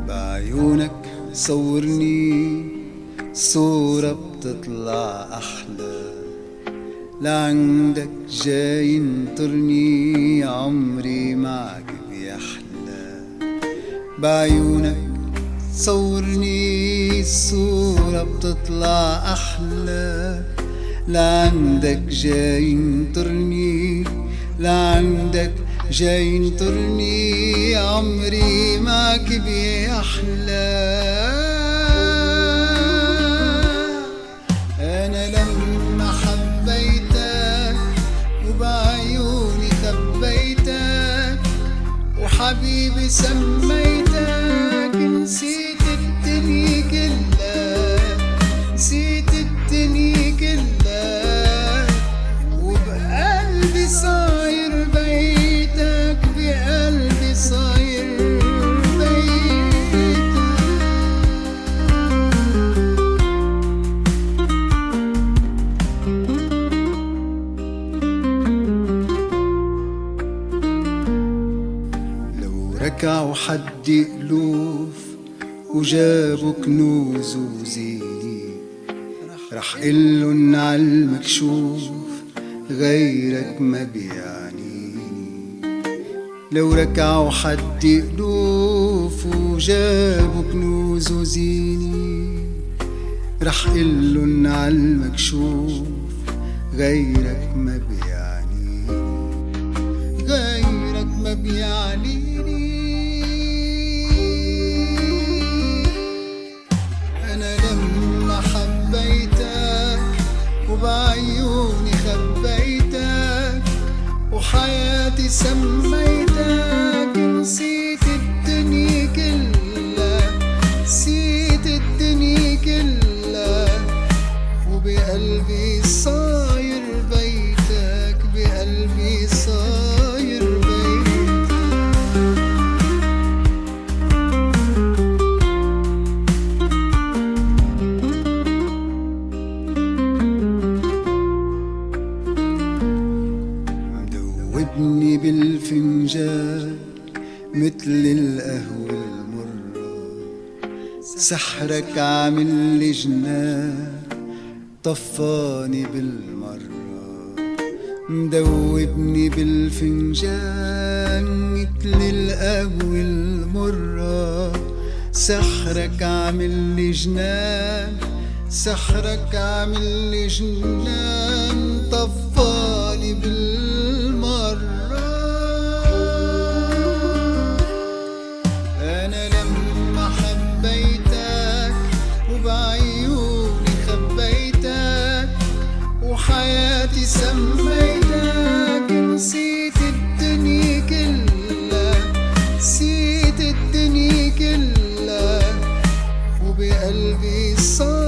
بعيونك صورني صورة بتطلع أحلى، لعندك جاي انطرني عمري معك بيحلى. بعيونك صورني صورة بتطلع أحلى، لعندك جاي انطرني، لعندك جاي انطرني عمري معك بيحلى. أنا لما حبيتك وبعيوني خبيتك وحبيبي سميتك، نسيت الدنيا كلها، نسيت الدنيا كلها، وبقلبي صاير بيتك، بقلبي صاير بيتك. لو ركعوا حد ألوف وجابوا كنوز وزيني، رح قلن عالمكشوف غيرك ما بيعنيني. لو ركعوا حد ألوف وجابوا كنوز وزيني، رح قلن عالمكشوف غيرك ما بيعنيني، غيرك ما بيعنيني. أنا لما حبيتك وبعيوني خبيتك وحياتي سميتك، نسيت الدنيا كلها، نسيت الدنيا كلها، وبقلبي صاير بيتك، بقلبي صاير بيتك. مدوبني بالفنجان متل القهوة المرة، سحرك عامل لي جنان طفاني بالمرة. مدوبني بالفنجان متل القهوة المرة، سحرك عامل لي جنان، سحرك عامل لي جنان طفاني بالمرة. أنا لما حبيتك وبعيوني خبيتك وحياتي سميتك، نسيت الدنيا كلها، نسيت الدنيا كلها، وبقلبي صار